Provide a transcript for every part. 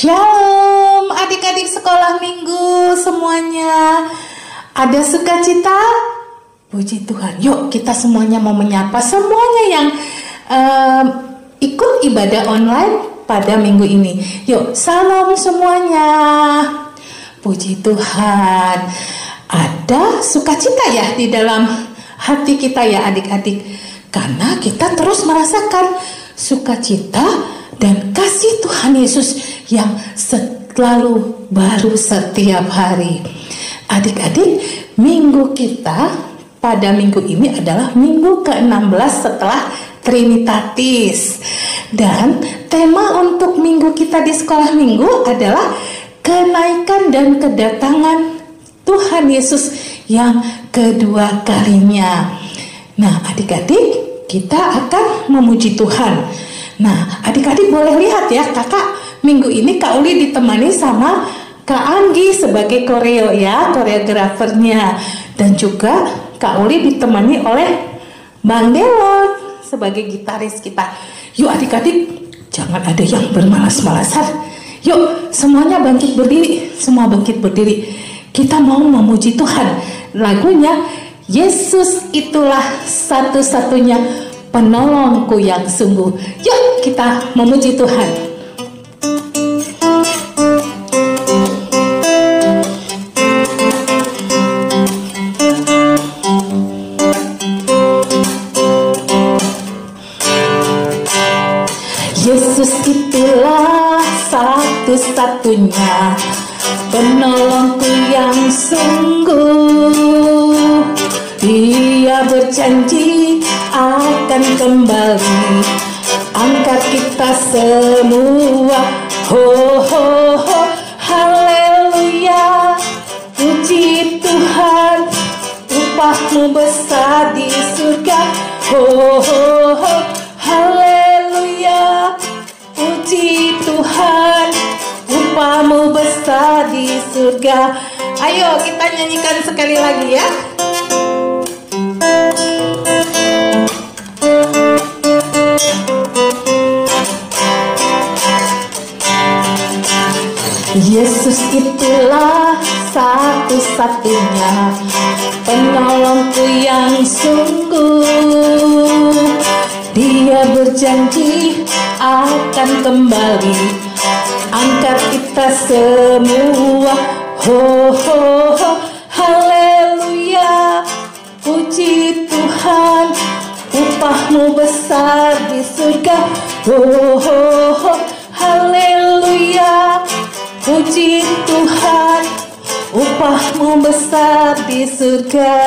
Shalom adik-adik sekolah minggu semuanya. Ada sukacita? Puji Tuhan. Yuk kita semuanya mau menyapa semuanya yang ikut ibadah online pada minggu ini. Yuk salam semuanya. Puji Tuhan. Ada sukacita ya di dalam hati kita ya adik-adik. Karena kita terus merasakan sukacita dan kasih Tuhan Yesus yang selalu baru setiap hari. Adik-adik, minggu kita pada minggu ini adalah minggu ke-16 setelah Trinitatis. Dan tema untuk minggu kita di sekolah minggu adalah kenaikan dan kedatangan Tuhan Yesus yang kedua kalinya. Nah, adik-adik, kita akan memuji Tuhan. Nah, adik-adik boleh lihat ya, kakak minggu ini Kak Uli ditemani sama Kak Anggi sebagai koreo ya, koreografernya. Dan juga Kak Uli ditemani oleh Bang Delon sebagai gitaris kita. Yuk adik-adik, jangan ada yang bermalas-malasan. Yuk semuanya bangkit berdiri, semua bangkit berdiri. Kita mau memuji Tuhan. Lagunya, Yesus itulah satu-satunya penolongku yang sungguh. Yuk kita memuji Tuhan. Yesus itulah satu-satunya penolongku yang sungguh. Dia berjanji akan kembali angkat kita semua. Ho ho ho, haleluya. Puji Tuhan, upahmu besar di surga. Ho ho ho, haleluya. Puji Tuhan, upahmu besar di surga. Ayo kita nyanyikan sekali lagi ya. Yesus itulah satu-satunya penolongku yang sungguh. Dia berjanji akan kembali angkat kita semua. Ho ho ho, haleluya. Puji Tuhan, upahmu besar di surga. Ho ho ho, haleluya. Puji Tuhan, upahmu besar di surga.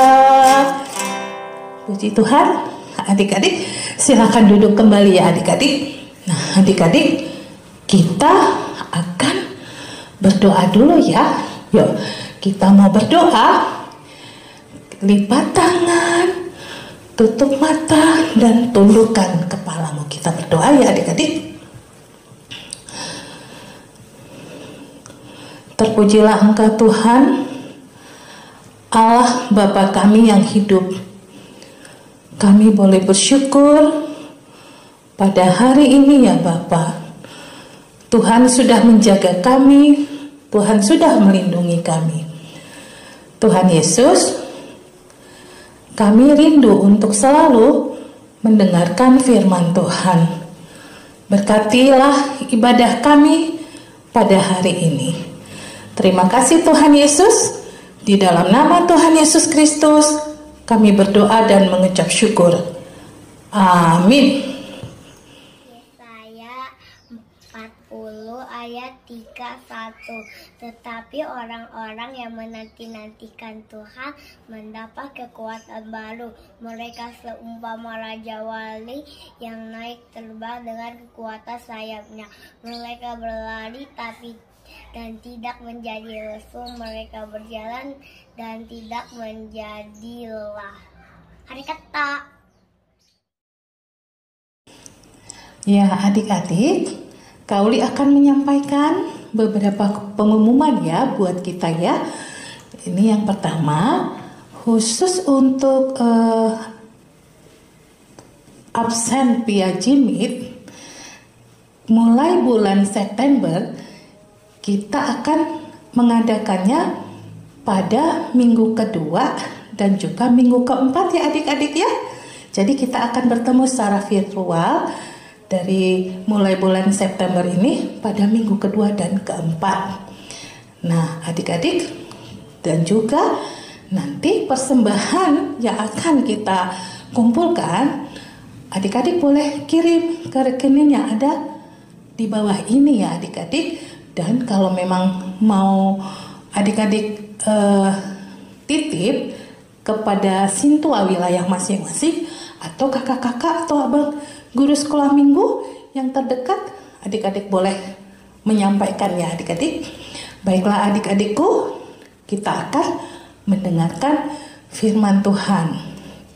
Puji Tuhan. Adik-adik silakan duduk kembali ya adik-adik. Nah adik-adik, kita akan berdoa dulu ya. Yuk kita mau berdoa. Lipat tangan, tutup mata, dan tundukkan kepalamu. Kita berdoa ya adik-adik. Terpujilah Engkau Tuhan, Allah Bapa kami yang hidup. Kami boleh bersyukur pada hari ini ya Bapa. Tuhan sudah menjaga kami, Tuhan sudah melindungi kami. Tuhan Yesus, kami rindu untuk selalu mendengarkan firman Tuhan. Berkatilah ibadah kami pada hari ini. Terima kasih Tuhan Yesus. Di dalam nama Tuhan Yesus Kristus kami berdoa dan mengucap syukur. Amin. Yesaya 40 ayat 31. Tetapi orang-orang yang menanti-nantikan Tuhan mendapat kekuatan baru. Mereka seumpama raja wali yang naik terbang dengan kekuatan sayapnya. Mereka berlari dan tidak menjadi lesu. Mereka berjalan dan tidak menjadi lelah. Hari kata. Ya adik-adik, Kak Uli akan menyampaikan beberapa pengumuman ya buat kita ya. Ini yang pertama, khusus untuk absen via Jimit, mulai bulan September kita akan mengadakannya pada minggu kedua dan juga minggu keempat ya adik-adik ya. Jadi kita akan bertemu secara virtual dari mulai bulan September ini pada minggu kedua dan keempat. Nah adik-adik, dan juga nanti persembahan yang akan kita kumpulkan, adik-adik boleh kirim ke rekening yang ada di bawah ini ya adik-adik. Dan kalau memang mau adik-adik titip kepada sintua wilayah masing-masing atau kakak-kakak atau abang guru sekolah minggu yang terdekat, adik-adik boleh menyampaikan ya adik-adik. Baiklah adik-adikku, kita akan mendengarkan firman Tuhan.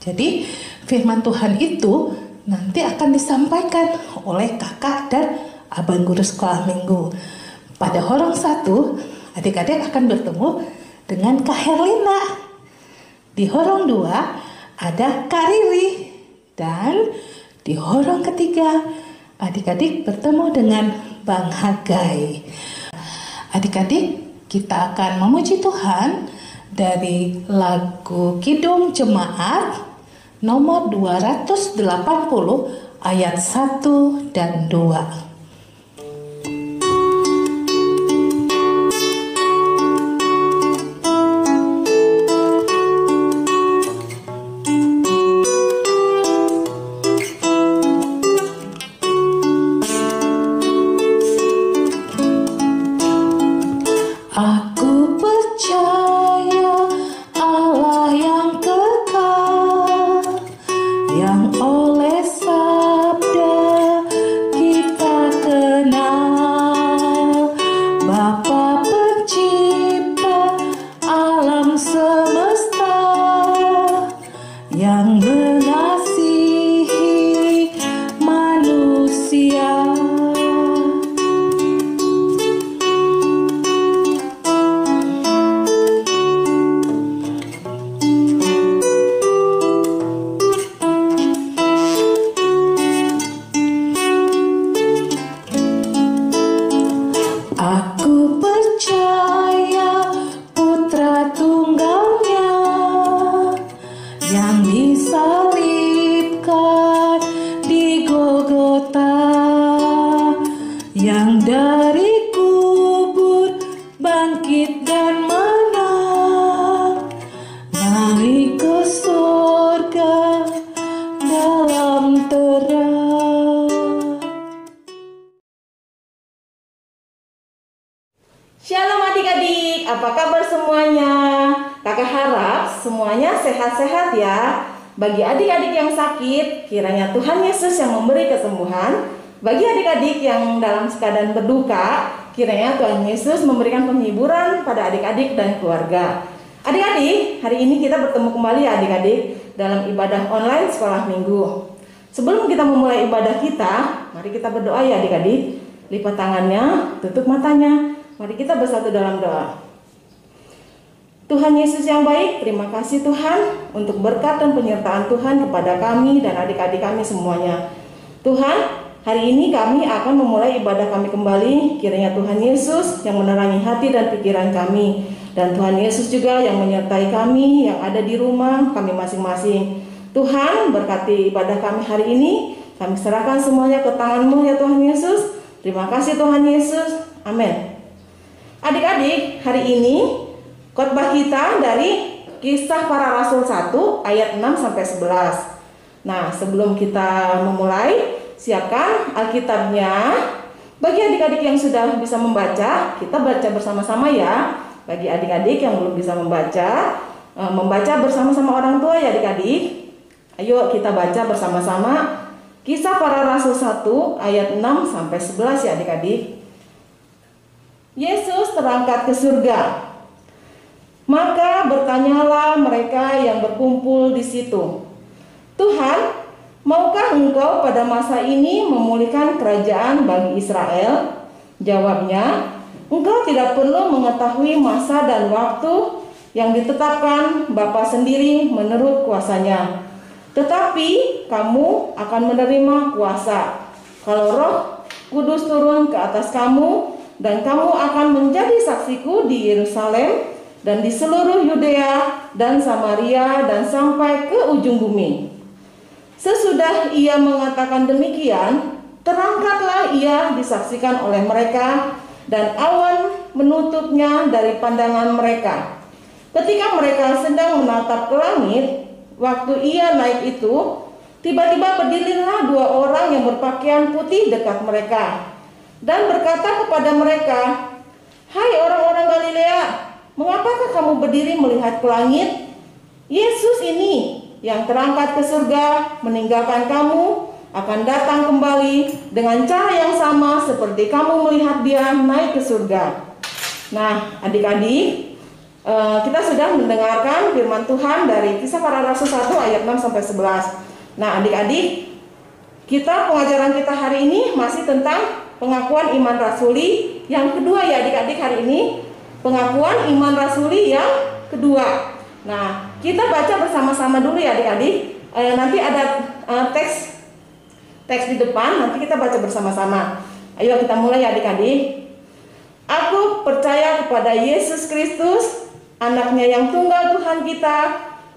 Jadi firman Tuhan itu nanti akan disampaikan oleh kakak dan abang guru sekolah minggu. Pada horong 1, adik-adik akan bertemu dengan Kak Herlina. Di horong 2 ada Kak Riri. Dan di horong 3 adik-adik bertemu dengan Bang Hagai. Adik-adik, kita akan memuji Tuhan dari lagu Kidung Jemaat nomor 280 ayat 1 dan 2. Aku percaya Allah yang kekal, yang oleh sabda kita kenal, Bapa pencipta alam semesta, yang mengasihi manusia. Aku percaya Putra Tunggalnya yang disalibkan di Golgota, yang dari kubur bangkit dan menang, naik ke surga dalam terang. Shalom adik-adik, apa kabar semuanya? Kakak harap semuanya sehat-sehat ya. Bagi adik-adik yang sakit, kiranya Tuhan Yesus yang memberi kesembuhan. Bagi adik-adik yang dalam keadaan berduka, kiranya Tuhan Yesus memberikan penghiburan pada adik-adik dan keluarga. Adik-adik, hari ini kita bertemu kembali ya adik-adik dalam ibadah online sekolah minggu. Sebelum kita memulai ibadah kita, mari kita berdoa ya adik-adik. Lipat tangannya, tutup matanya. Mari kita bersatu dalam doa. Tuhan Yesus yang baik, terima kasih Tuhan untuk berkat dan penyertaan Tuhan kepada kami dan adik-adik kami semuanya. Tuhan, hari ini kami akan memulai ibadah kami kembali. Kiranya Tuhan Yesus yang menerangi hati dan pikiran kami. Dan Tuhan Yesus juga yang menyertai kami yang ada di rumah kami masing-masing. Tuhan, berkati ibadah kami hari ini. Kami serahkan semuanya ke tangan-Mu ya Tuhan Yesus. Terima kasih Tuhan Yesus. Amin. Adik-adik, hari ini khotbah kita dari Kisah Para Rasul 1 ayat 6-11. Nah, sebelum kita memulai, siapkan Alkitabnya. Bagi adik-adik yang sudah bisa membaca, kita baca bersama-sama ya. Bagi adik-adik yang belum bisa membaca bersama-sama orang tua ya adik-adik. Ayo kita baca bersama-sama Kisah Para Rasul 1 ayat 6-11 ya adik-adik. Yesus terangkat ke surga. Maka bertanyalah mereka yang berkumpul di situ, Tuhan, maukah Engkau pada masa ini memulihkan kerajaan bagi Israel? Jawabnya, Engkau tidak perlu mengetahui masa dan waktu yang ditetapkan Bapa sendiri menurut kuasanya. Tetapi kamu akan menerima kuasa kalau Roh Kudus turun ke atas kamu, dan kamu akan menjadi saksiku di Yerusalem dan di seluruh Yudea dan Samaria dan sampai ke ujung bumi." Sesudah ia mengatakan demikian, terangkatlah ia disaksikan oleh mereka, dan awan menutupnya dari pandangan mereka. Ketika mereka sedang menatap ke langit, waktu ia naik itu, tiba-tiba berdirilah 2 orang yang berpakaian putih dekat mereka, dan berkata kepada mereka, "Hai orang-orang Galilea, mengapakah kamu berdiri melihat ke langit? Yesus ini yang terangkat ke surga meninggalkan kamu akan datang kembali dengan cara yang sama seperti kamu melihat dia naik ke surga." Nah, adik-adik, kita sudah mendengarkan firman Tuhan dari Kisah Para Rasul 1 ayat 6 sampai 11. Nah, adik-adik, pengajaran kita hari ini masih tentang pengakuan iman rasuli yang kedua ya adik-adik hari ini. Pengakuan iman rasuli yang kedua. Nah, kita baca bersama-sama dulu ya adik-adik. Nanti ada teks di depan, nanti kita baca bersama-sama. Ayo kita mulai ya adik-adik. "Aku percaya kepada Yesus Kristus, anaknya yang tunggal Tuhan kita,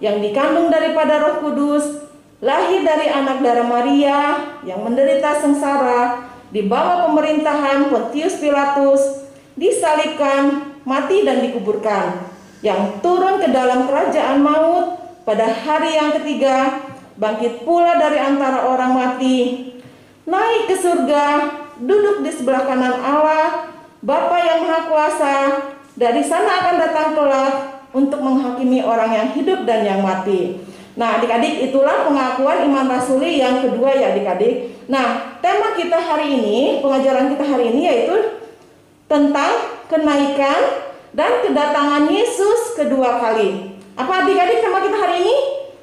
yang dikandung daripada Roh Kudus, lahir dari anak darah Maria, yang menderita sengsara, di bawah pemerintahan Pontius Pilatus, disalibkan, mati dan dikuburkan, yang turun ke dalam kerajaan maut, pada hari yang ketiga, bangkit pula dari antara orang mati, naik ke surga, duduk di sebelah kanan Allah, Bapa yang Maha Kuasa, dari sana akan datang kelak untuk menghakimi orang yang hidup dan yang mati." Nah adik-adik, itulah pengakuan iman rasuli yang kedua ya adik-adik. Nah, tema kita hari ini, pengajaran kita hari ini yaitu tentang kenaikan dan kedatangan Yesus kedua kali. Apa adik-adik tema kita hari ini?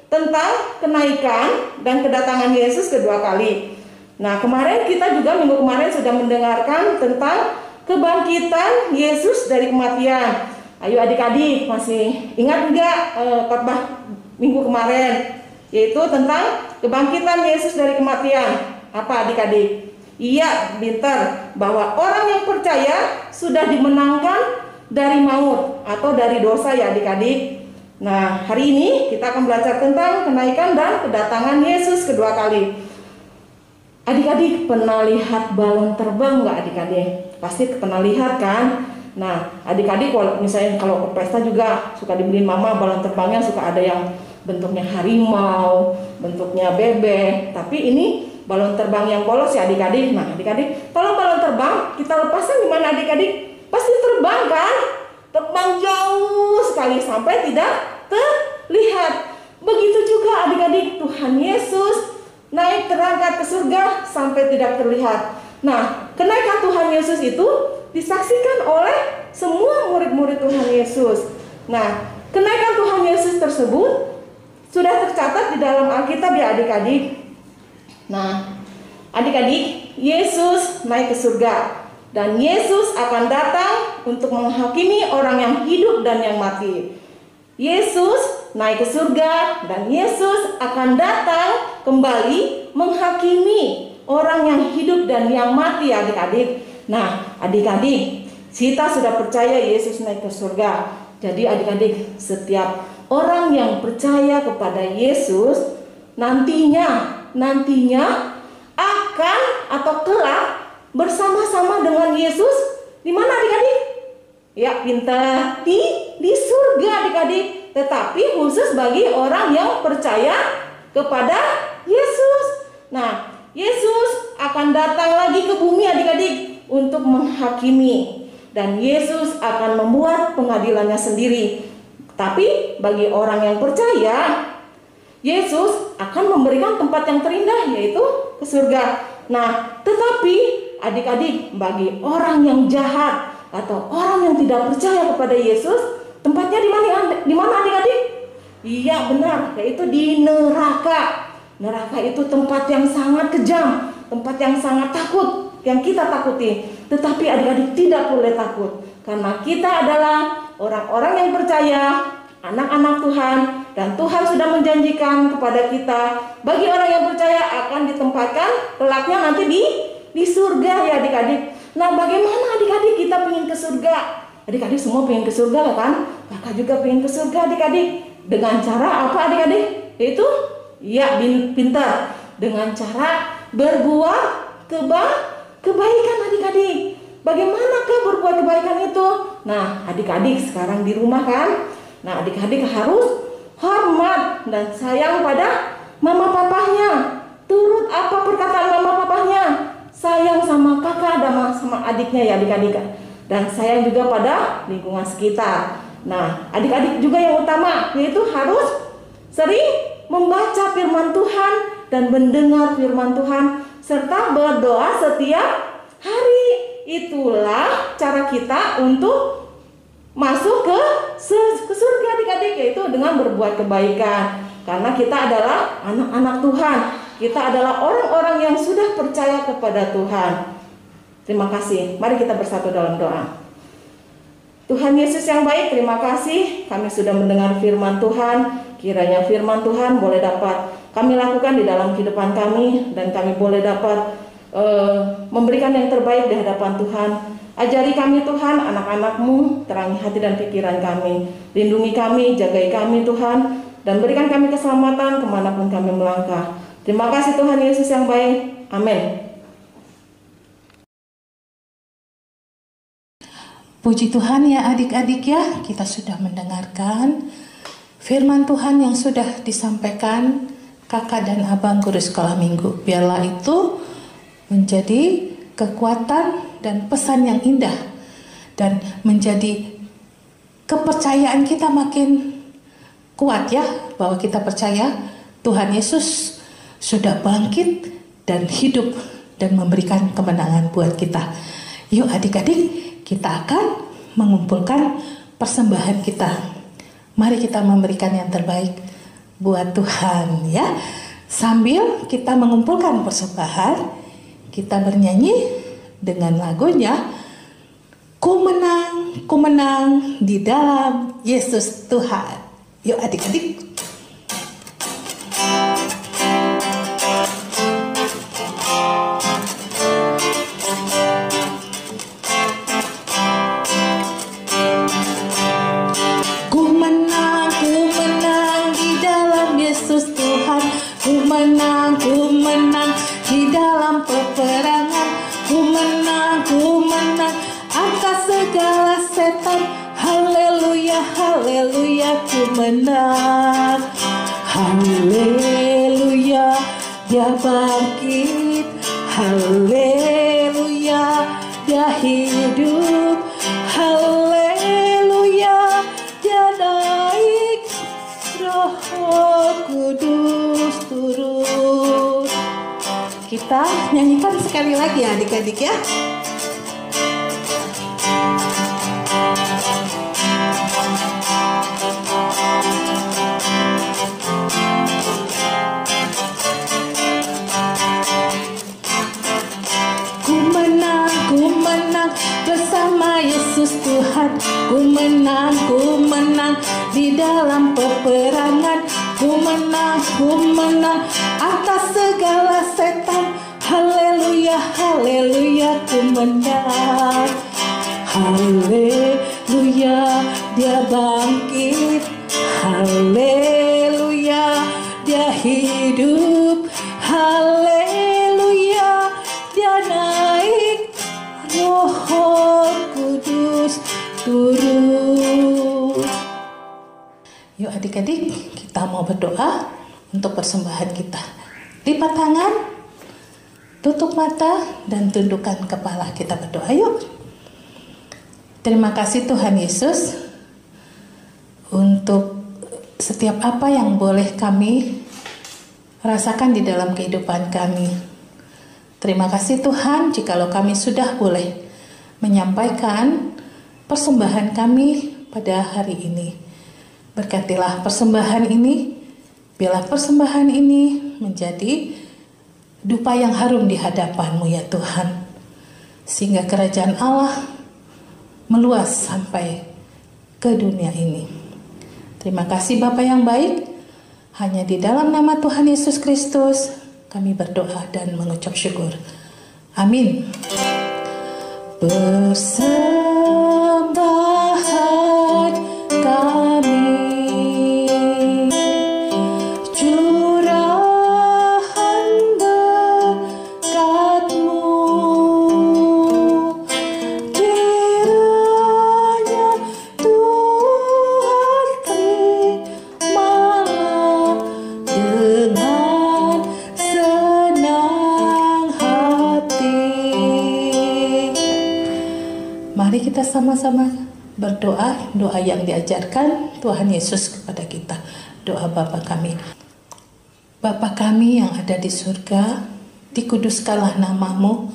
Tentang kenaikan dan kedatangan Yesus kedua kali. Nah, kemarin kita juga minggu kemarin sudah mendengarkan tentang kebangkitan Yesus dari kematian. Ayo adik-adik, masih ingat enggak khotbah minggu kemarin? Yaitu tentang kebangkitan Yesus dari kematian. Apa adik-adik? Iya, pintar, bahwa orang yang percaya sudah dimenangkan dari maut atau dari dosa ya adik-adik. Nah, hari ini kita akan belajar tentang kenaikan dan kedatangan Yesus kedua kali. Adik-adik pernah lihat balon terbang nggak adik-adik? Pasti pernah lihat kan? Nah, adik-adik misalnya kalau ke pesta juga suka dibeliin mama balon terbangnya, suka ada yang bentuknya harimau, bentuknya bebek. Tapi ini balon terbang yang polos ya adik-adik. Nah adik-adik, kalau balon terbang kita lepaskan di mana adik-adik? Pasti terbang kan? Terbang jauh sekali sampai tidak terlihat. Begitu juga adik-adik, Tuhan Yesus naik terangkat ke surga sampai tidak terlihat. Nah, kenaikan Tuhan Yesus itu disaksikan oleh semua murid-murid Tuhan Yesus. Nah, kenaikan Tuhan Yesus tersebut sudah tercatat di dalam Alkitab ya adik-adik. Nah, adik-adik, Yesus naik ke surga dan Yesus akan datang untuk menghakimi orang yang hidup dan yang mati. Yesus naik ke surga dan Yesus akan datang kembali menghakimi orang yang hidup dan yang mati adik-adik. Nah, adik-adik, kita sudah percaya Yesus naik ke surga. Jadi adik-adik, setiap orang yang percaya kepada Yesus nantinya akan atau kelak bersama-sama dengan Yesus di mana adik-adik? Ya, pintar, di surga adik-adik. Tetapi khusus bagi orang yang percaya kepada Yesus. Nah, Yesus akan datang lagi ke bumi adik-adik untuk menghakimi, dan Yesus akan membuat pengadilannya sendiri. Tapi bagi orang yang percaya, Yesus akan memberikan tempat yang terindah, yaitu ke surga. Nah, tetapi adik-adik, bagi orang yang jahat atau orang yang tidak percaya kepada Yesus, tempatnya di mana adik-adik? Iya benar, yaitu di neraka. Neraka itu tempat yang sangat kejam, tempat yang sangat takut, yang kita takuti. Tetapi adik-adik tidak boleh takut, karena kita adalah orang-orang yang percaya, anak-anak Tuhan, dan Tuhan sudah menjanjikan kepada kita, bagi orang yang percaya akan ditempatkan kelaknya nanti di surga ya adik-adik. Nah, bagaimana adik-adik kita pengen ke surga? Adik-adik semua pengen ke surga kan? Kakak juga pengen ke surga adik-adik. Dengan cara apa adik-adik? Yaitu ya pintar. Dengan cara berbuat kebaikan adik-adik. Bagaimanakah berbuat kebaikan itu? Nah, adik-adik sekarang di rumah kan? Nah, adik-adik harus hormat dan sayang pada mama papahnya. Turut apa perkataan mama papahnya? Sayang sama kakak dan sama adiknya ya adik-adik. Dan sayang juga pada lingkungan sekitar. Nah, adik-adik juga yang utama yaitu harus sering membaca firman Tuhan dan mendengar firman Tuhan serta berdoa setiap hari. Itulah cara kita untuk masuk ke surga adik-adik, yaitu dengan berbuat kebaikan. Karena kita adalah anak-anak Tuhan. Kita adalah orang-orang yang sudah percaya kepada Tuhan. Terima kasih. Mari kita bersatu dalam doa. Tuhan Yesus yang baik, terima kasih kami sudah mendengar firman Tuhan. Kiranya firman Tuhan boleh dapat kami lakukan di dalam kehidupan kami, dan kami boleh dapat memberikan yang terbaik di hadapan Tuhan. Ajari kami Tuhan, anak-anak-Mu, terangi hati dan pikiran kami. Lindungi kami, jagai kami Tuhan, dan berikan kami keselamatan kemanapun kami melangkah. Terima kasih Tuhan Yesus yang baik. Amin. Puji Tuhan ya adik-adik ya, kita sudah mendengarkan firman Tuhan yang sudah disampaikan kakak dan abang guru sekolah minggu. Biarlah itu menjadi kekuatan dan pesan yang indah, dan menjadi kepercayaan kita makin kuat ya, bahwa kita percaya Tuhan Yesus sudah bangkit dan hidup dan memberikan kemenangan buat kita. Yuk adik-adik, kita akan mengumpulkan persembahan kita. Mari kita memberikan yang terbaik buat Tuhan ya. Sambil kita mengumpulkan persembahan, kita bernyanyi dengan lagunya Ku menang di dalam Yesus Tuhan. Yuk adik-adik. Ku menang di dalam Yesus Tuhan. Ku menang di dalam peperangan. Ku menang atas segala setan. Haleluya, haleluya, ku menang. Haleluya, dia bangkit. Haleluya, dia hidup. Haleluya, dia naik. Roh Kudus turun. Kita nyanyikan sekali lagi ya adik-adik ya. Ku menang bersama Yesus Tuhan. Ku menang di dalam peperangan. Ku menang atas segala setan. Haleluya, haleluya, ku menang. Haleluya, dia bangkit. Haleluya, dia hidup. Haleluya, dia naik. Roh Kudus turun. Yuk adik-adik, kita mau berdoa untuk persembahan kita. Lipat tangan, tutup mata, dan tundukkan kepala. Kita berdoa yuk. Terima kasih Tuhan Yesus untuk setiap apa yang boleh kami rasakan di dalam kehidupan kami. Terima kasih Tuhan jikalau kami sudah boleh menyampaikan persembahan kami pada hari ini. Berkatilah persembahan ini, biarlah persembahan ini menjadi dupa yang harum di hadapan-Mu ya Tuhan, sehingga kerajaan Allah meluas sampai ke dunia ini. Terima kasih Bapa yang baik, hanya di dalam nama Tuhan Yesus Kristus kami berdoa dan mengucap syukur. Amin. Persembahan kami, curahan berkat-Mu, kiranya Tuhan terimalah dengan senang hati. Mari kita sama-sama berdoa, doa yang diajarkan Tuhan Yesus kepada kita. Doa Bapa kami. Bapa kami yang ada di surga, dikuduskanlah nama-Mu,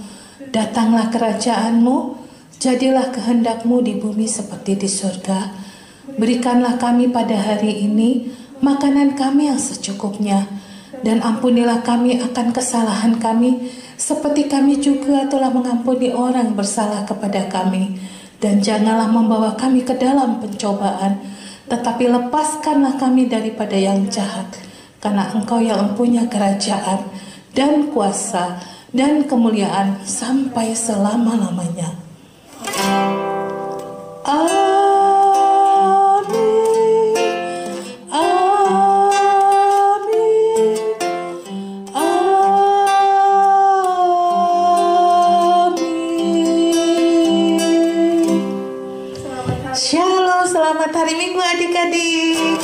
datanglah kerajaan-Mu, jadilah kehendak-Mu di bumi seperti di surga. Berikanlah kami pada hari ini makanan kami yang secukupnya, dan ampunilah kami akan kesalahan kami, seperti kami juga telah mengampuni orang bersalah kepada kami. Dan janganlah membawa kami ke dalam pencobaan, tetapi lepaskanlah kami daripada yang jahat. Karena Engkau yang punya kerajaan dan kuasa dan kemuliaan sampai selama-lamanya. Amin. Shalom, selamat hari Minggu adik-adik.